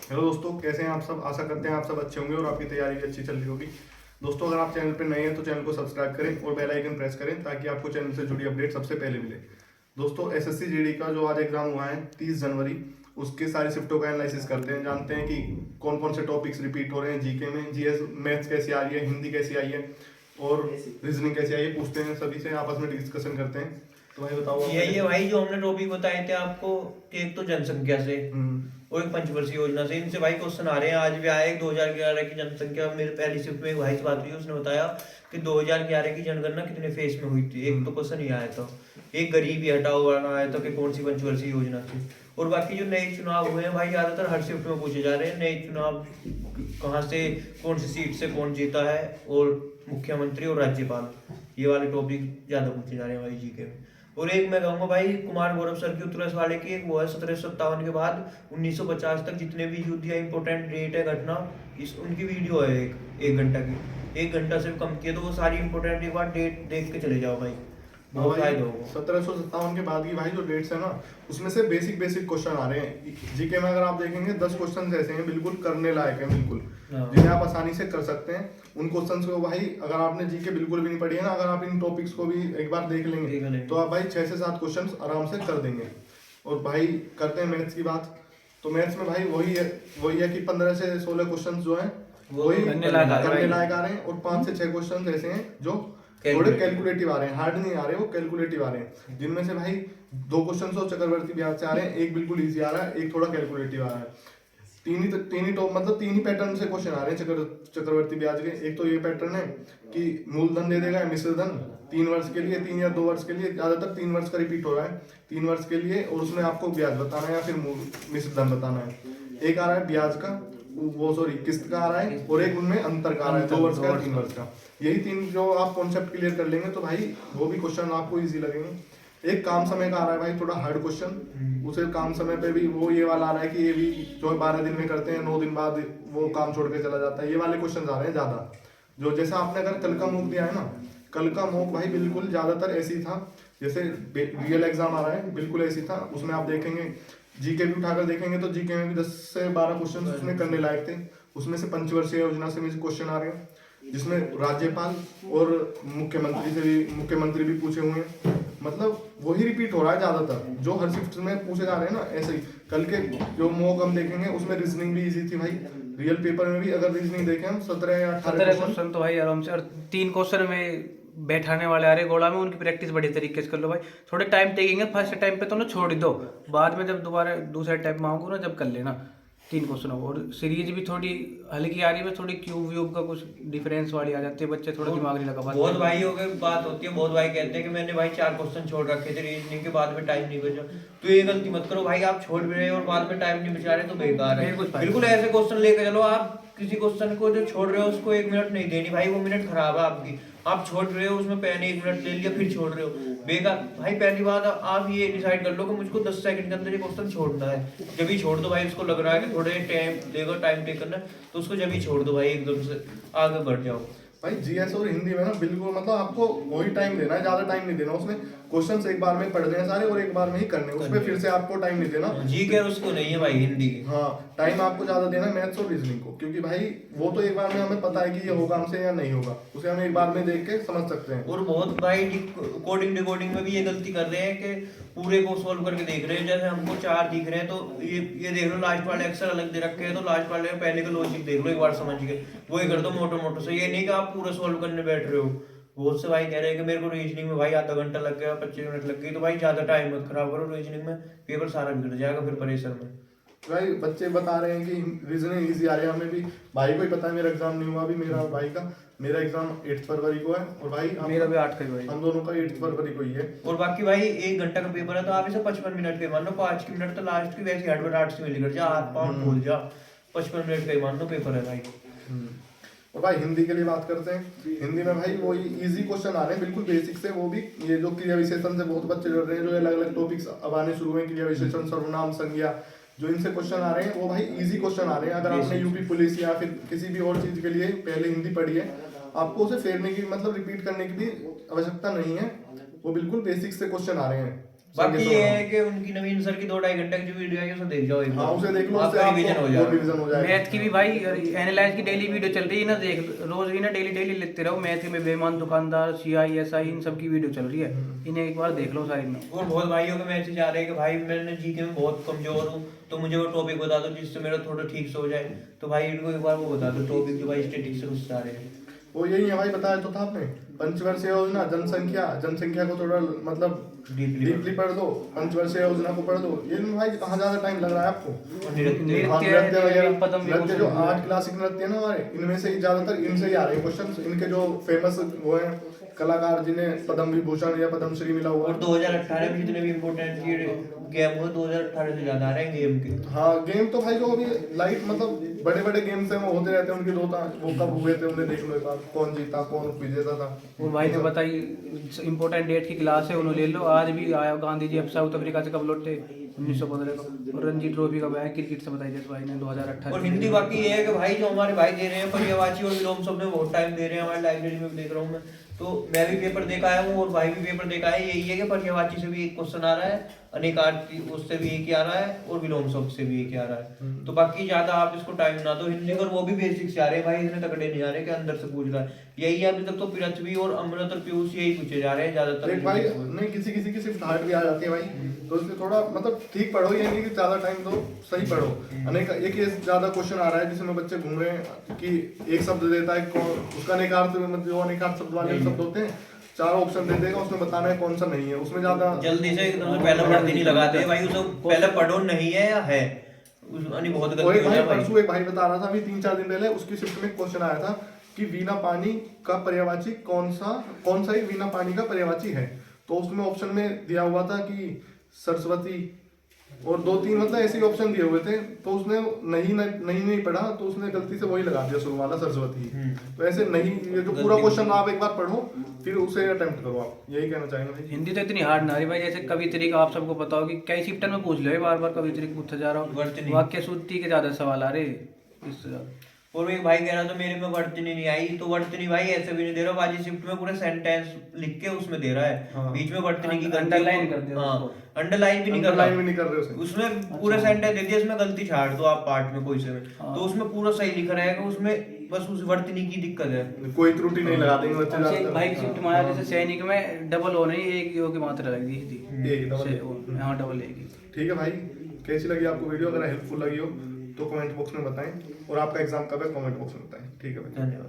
Hello दोस्तों, कैसे हैं आप सब। आशा करते हैं आप सब अच्छे होंगे और आपकी तैयारी भी अच्छी चल रही होगी। दोस्तों, अगर आप चैनल पर नए हैं तो चैनल को सब्सक्राइब करें और बेल आइकन प्रेस करें ताकि आपको चैनल से जुड़ी अपडेट सबसे पहले मिले। दोस्तों, एसएससी जीडी का जो आज एग्जाम हुआ है 30 जनवरी, उसके सारी शिफ्टों का एनालिसिस करते हैं, जानते हैं कि कौन कौन से टॉपिक्स रिपीट हो रहे हैं जीके में, जीएस मैथ्स कैसी आ रही है, हिंदी कैसी आई है और रीजनिंग कैसी आई है, पूछते हैं सभी से, आपस में डिस्कशन करते हैं। तो भाई बताओ आप। यही है भाई जो हमने टॉपिक बताए थे आपको कि एक तो जनसंख्या से और एक पंचवर्षीय योजना से, इनसे भाई क्वेश्चन आ रहे हैं। आज भी आया एक 2011 की जनसंख्या, मेरे पहली शिफ्ट में एक भाई से बात हुई, उसने बताया कि 2011 की जनगणना कितने फेज में हुई थी। एक तो क्वेश्चन ही आया था, एक गरीबी हटाओ वाला आया था कि कौन सी पंचवर्षीय योजना थी। और बाकी जो नए चुनाव हुए हैं भाई, ज्यादातर हर शिफ्ट में पूछे जा रहे हैं। नए चुनाव कहाँ से, कौन सी सीट से कौन जीता है, और मुख्यमंत्री और राज्यपाल, ये वाले टॉपिक ज्यादा पूछे जा रहे हैं भाई जीके में। और एक मैं कहूंगा भाई, कुमार गौरव सर की उत्तरस वाले की एक वो है, 1757 के बाद 1950 तक जितने भी युद्ध या इंपॉर्टेंट डेट है, घटना, इस उनकी वीडियो है एक घंटा की। 1 घंटा से कम की है तो वो सारी इंपॉर्टेंट एक बार डेट देख के चले जाओ भाई, बहुत फायदा होगा। 1757 के बाद की भाई जो डेट्स है ना, उसमें से बेसिक बेसिक क्वेश्चन आ रहे हैं जीके में। अगर आप देखेंगे 10 क्वेश्चन ऐसे हैं बिल्कुल करने लायक है, बिल्कुल जिन्हें आप आसानी से कर सकते हैं। उन क्वेश्चंस को भाई, अगर आपने जीके बिल्कुल भी नहीं पढ़ी है ना, अगर आप इन टॉपिक्स को भी एक बार देख लेंगे तो आप भाई 6 से 7 क्वेश्चन आराम से कर देंगे। और भाई करते हैं मैथ्स की बात, तो मैथ्स में भाई वही है कि 15 से 16 क्वेश्चन जो है वही करने लायक आ रहे हैं, और 5 से 6 क्वेश्चन ऐसे हैं जो थोड़े कैलकुलेटिव आ रहे हैं, हार्ड नहीं आ रहे, वो कैलकुलेटिव आ रहे हैं, जिनमें से भाई 2 क्वेश्चन तो चक्रवर्ती ब्याज से आ रहे हैं, एक बिल्कुल इजी आ रहा है, एक थोड़ा कैलकुलेटिव आ रहा है। तीन ही पैटर्न से क्वेश्चन आ रहे हैं चक्रवर्ती ब्याज के। एक तो ये पैटर्न है कि मूलधन दे देगा, मिश्र धन 3 वर्ष के लिए, 3 या 2 वर्ष के लिए, ज्यादातर 3 वर्ष का रिपीट हो रहा है, 3 वर्ष के लिए, और उसमें आपको ब्याज बताना है या फिर मिश्र धन बताना है। एक आ रहा है ब्याज का, वो सॉरी किस्त का आ रहा है, और एक उनमें अंतर का आ रहा है, 2 वर्ष का, 3 वर्ष का। यही 3 जो आप कॉन्सेप्ट क्लियर कर लेंगे तो भाई वो भी क्वेश्चन आपको इजी लगेंगे। एक काम समय का आ रहा है भाई, थोड़ा हार्ड क्वेश्चन, उसे काम समय पे भी वो ये वाला आ रहा है कि ये भी जो 12 दिन में करते हैं, 9 दिन बाद वो काम छोड़ के चला जाता है, ये वाले क्वेश्चन आ रहे हैं ज्यादा। जो जैसा आपने अगर कल का मॉक दिया है ना, कल का मॉक भाई बिल्कुल ज्यादातर ऐसी था जैसे रियल एग्जाम आ रहा है, बिल्कुल ऐसी था। उसमें आप देखेंगे जीके भी उठाकर देखेंगे तो जीके में भी 10 से 12 क्वेश्चन उसमें करने लायक थे। उसमें से पंचवर्षीय योजना से भी क्वेश्चन आ रहे हैं, जिसमें राज्यपाल और मुख्यमंत्री भी पूछे हुए हैं। मतलब वही रिपीट हो रहा है ज्यादातर जो हर शिफ्ट में पूछे जा रहे हैं ना, ऐसे ही। कल के जो मॉक हम देखेंगे उसमें रीजनिंग भी इजी थी भाई। रियल पेपर में भी अगर रीजनिंग देखें हम 17 या 18 क्वेश्चन तो भाई आराम से, और 3 क्वेश्चन में बैठाने वाले आ रहे गोला में, उनकी प्रैक्टिस बड़ी तरीके से कर लो भाई। थोड़े टाइम टेकिंग है, फर्स्ट टाइम पे तो ना छोड़ ही दो, बाद में जब दोबारा दूसरे टाइम मांगो ना, जब कर लेना 3 क्वेश्चन। और सीरीज भी थोड़ी हल्की आ रही है, थोड़ी क्यूब व्यूब का कुछ डिफरेंस वाली आ जाती है, बच्चे थोड़ा दिमाग नहीं लगा पाते। बहुत भाइयों की बात होती है, बहुत भाई कहते हैं कि मैंने भाई 4 क्वेश्चन छोड़ रखे थे रीजनिंग के, बाद में टाइम नहीं बचा। तो ये गलती मत करो भाई, आप छोड़ भी रहे हो और बाद में टाइम नहीं बचा रहे तो बेकार है। बिल्कुल ऐसे क्वेश्चन लेके चलो, आप किसी क्वेश्चन को जो छोड़ रहे हो उसको 1 मिनट नहीं देनी भाई, वो मिनट खराब है आपकी। आप छोड़ रहे हो उसमें पहले 1 मिनट ले लिया, फिर छोड़ रहे हो, बेकार भाई। पहली बात आप ये डिसाइड कर लो कि मुझको 10 सेकंड के अंदर ये क्वेश्चन छोड़ना है, जब ही छोड़ दो भाई। उसको लग रहा है कि थोड़े टाइम लेगा, टाइम टेक करना, तो उसको जब ही छोड़ दो भाई, एकदम से आगे बढ़ जाओ भाई। जीएस और हिंदी में ना बिल्कुल मतलब आपको वही टाइम देना है, ज्यादा टाइम नहीं देना। उसमें क्वेश्चंस एक बार में पढ़ देना सारे और एक बार में ही करने, उसमें फिर से आपको टाइम नहीं देना। जी क्या उसको नहीं है भाई हिंदी की। हाँ, टाइम आपको ज्यादा देना मैथ्स और रीजनिंग को, क्योंकि भाई वो तो एक बार में हमें पता है कि ये होगा हमसे या नहीं होगा, उसे हम एक बार में देख के समझ सकते हैं। और बहुत भाई कोडिंग डिकोडिंग में भी ये गलती कर रहे हैं कि पूरे को सोल्व करके देख रहे हैं। जैसे हमको 4 दिख रहे हैं तो ये देख लो, लास्ट वाले अक्षर अलग दे रखे हैं तो लास्ट वाले पहले का लॉजिक देख लो एक बार समझ के, वही कर दो मोटो मोटो से। ये नहीं कि आप पूरा सोल्व करने बैठ रहे हो। बहुत से भाई कह रहे हैं कि मेरे को रीजनिंग में भाई आधा घंटा लग गया, 25 मिनट लग गई, तो भाई ज्यादा टाइम मत खराब करो रीजनिंग में, पेपर सारा बिगड़ जाएगा फिर प्रेशर में। भाई बच्चे बता रहे हैं कि रीजनिंग इजी आ रही है, हमें भी भाई को ही पता है। मेरा एग्जाम नहीं हुआ अभी, मेरा एग्जाम 8 फरवरी को है, और भाई मेरा भी 8 का ही भाई, हम दोनों का 8 फरवरी को ही है। और बाकी भाई 1 घंटा का पेपर है तो आप इसे 55 मिनट के मान लो, 5 मिनट तो लास्ट की वैसे हड़बड़ाहट से मिल जा, हाथ पाँव भूल जा, 55 मिनट का ही मान लो पेपर है भाई। और भाई हिंदी के लिए बात करते हैं। हिंदी में भाई वो इजी क्वेश्चन आ रहे हैं बिल्कुल बेसिक से, वो भी ये जो क्रिया विशेषण से बहुत बच्चे जुड़ रहे हैं, जो अलग अलग टॉपिक्स अब आने शुरू हुए, क्रिया विशेषण, सर्वनाम, संज्ञा, जो इनसे क्वेश्चन आ रहे हैं वो भाई इजी क्वेश्चन आ रहे हैं। अगर आपने यूपी पुलिस या फिर किसी भी और चीज के लिए पहले हिंदी पढ़ी है, आपको उसे फेरने की मतलब रिपीट करने की भी आवश्यकता नहीं है, वो बिल्कुल बेसिक से क्वेश्चन आ रहे हैं। बाकी ये है कि उनकी नवीन सर की 2-2.5 घंटे की जो वीडियो है उसे देख जाओ एक हाँ बार। उसे देख लो, उससे आपका आपको रिवीजन हो और जाएगा। रिवीजन हो जाएगा। मैथ की भी भाई एनालाइज की डेली वीडियो चल रही है ना, देख रोज की ना डेली डेली लेते रहो। मैथ में बेईमान दुकानदार, CISI, इन सब की वीडियो चल रही है, इन्हें एक बार देख लो सारी में। और बहुत भाइयों के मैसेज आ रहे हैं कि भाई मैंने जीके में बहुत कमजोर हूँ, तो मुझे वो टॉपिक बता दो जिससे मेरा थोड़ा ठीक से हो जाए। तो भाई इनको एक बार वो बता दो टॉपिक जो भाई स्टैटिस्टिक्स से उससे आ रहे हैं। वो यही है भाई, बताया तो था आपने, पंचवर्षीय योजना, जनसंख्या को थोड़ा मतलब डीपली पढ़ दो, पंचवर्षीय योजना को पढ़ दो। ये भाई कहाँ ज्यादा टाइम लग रहा है आपको? और नृत्य हाँ, नृत्य नृत्य वगैरह, पदम भी नृत्य जो कुछ- 8 क्लासिक नृत्य है ना हमारे, इनमें से ही ज्यादातर इनसे ही आ रहे हैं क्वेश्चन। इनके जो फेमस वो है कलाकार जिन्हें पद्म विभूषण या पद्म श्री मिला हुआ और 2018 में जितने भी इम्पोर्टेंट गेम हुए 2018 से ज्यादा आ रहे हैं गेम के। हाँ गेम तो भाई जो अभी लाइट मतलब बड़े बड़े गेम्स हैं वो होते रहते हैं उनके दो वो कब हुए थे उन्हें देख लो एक बार, कौन जीता कौन विजेता था। और भाई ने बताई इंपॉर्टेंट डेट की क्लास है, उन्होंने ले लो। आज भी आया गांधी जी अब साउथ अफ्रीका से कब लौटे, 1915 को। और रणजी ट्रॉफी का बैग क्रिकेट से बताई जैसे भाई ने 2018। और हिंदी बाकी ये है कि भाई जो हमारे भाई दे रहे हैं पर्यावाची और विलोम शब्द में बहुत टाइम दे रहे हैं, हमारी लाइब्रेरी में भी देख रहा हूँ मैं, तो मैं भी पेपर देख आया हूँ और भाई भी पेपर देख आया है। यही है कि पर्यावाची से भी एक क्वेश्चन आ रहा है, अनेकार्थ उससे भी एक ही आ रहा है और विलोम शब्द से भी एक ही आ रहा है। तो बाकी ज्यादा आप इसको टाइम ना दो हिंदी पर, वो भी बेसिक से आ रहे हैं भाई, इतने तगड़े नहीं आ रहे कि अंदर से पूछ रहा है। यही है अभी तक तो पृथ्वी और अमृत और पीयूष यही पूछे जा रहे हैं ज्यादातर। देख भाई नहीं किसी किसी की सिर्फ हार्ट भी आ जाती है भाई, तो इसलिए थोड़ा मतलब ठीक पढ़ो, ये नहीं कि ज्यादा टाइम दो, सही पढ़ो। अनेक एक ये ज्यादा क्वेश्चन आ रहा है जिसमें बच्चे घूम रहे हैं कि एक शब्द देता है कौन उसका अनेकार्थ में, जो अनेकार्थ शब्द वाले शब्द होते हैं 4 ऑप्शन दे देगा, उसमें बताना है कौन सा नहीं है, उसमें ज्यादा जल्दी से एकदम से पहले भर्ती नहीं लगाते भाई, उसे पहले पढ़ो नहीं है या है, यानी बहुत वो गलती एक हो भाई जाए भाई। परसों एक भाई बता रहा था अभी 3-4 दिन पहले, उसकी शिफ्ट में क्वेश्चन आया था कि वीणा पानी का पर्यायवाची कौन सा एक वीणा पानी का पर्यायवाची है। तो उसमें ऑप्शन में दिया हुआ था कि सरस्वती और 2-3 मतलब ऐसे ऑप्शन दिए हुए थे, तो उसने नहीं पढ़ा, तो उसने गलती से वही लगा दिया शुरू वाला सरस्वती। तो ऐसे नहीं, ये जो पूरा क्वेश्चन आप एक बार पढ़ो फिर उसे अटेम्प्ट करो, आप यही कहना चाहेंगे भाई। हिंदी तो इतनी हार्ड ना रही भाई, जैसे कवित्री का आप सबको पता हो कि कई शिफ्टन में पूछ लो, बार बार कवित्री पूछता जा रहा वर्तनी। हूँ, वाक्य शुद्धि के ज्यादा सवाल आ रहे इससे ज्यादा। और एक भाई कह रहा था मेरे में वर्तनी नहीं आई, तो वर्तनी भाई ऐसे भी नहीं दे रहा, बाजी शिफ्ट में पूरे सेंटेंस लिख के उसमें दे रहा है। हाँ। बीच में वर्तनी की गलती अंडरलाइन कर दिया हाँ, उसको। अंडरलाइन भी नहीं कर अंडरलाइन रहा, भी नहीं कर रहे उसे, उसमें पूरे सेंटेंस दे दिया, इसमें गलती छाड़ दो आप पार्ट में कोई से में, तो उसमें पूरा सही लिखा रहेगा, उसमें बस उस वर्तनी की दिक्कत है। कोई त्रुटि नहीं लगा देंगे बच्चे हमसे एक ज्यादातर। भाई की शिफ्ट में आया, जैसे सैनिक में डबल हो नहीं, एक यो की मात्रा लग दी थी, एक डबल हाँ डबल एक ही। ठीक है भाई, कैसी लगी आपको वीडियो? अगर हेल्पफुल लगी हो तो कमेंट बॉक्स में बताएं, और आपका एग्जाम कब है कमेंट बॉक्स में बताएं। ठीक है भाई, धन्यवाद।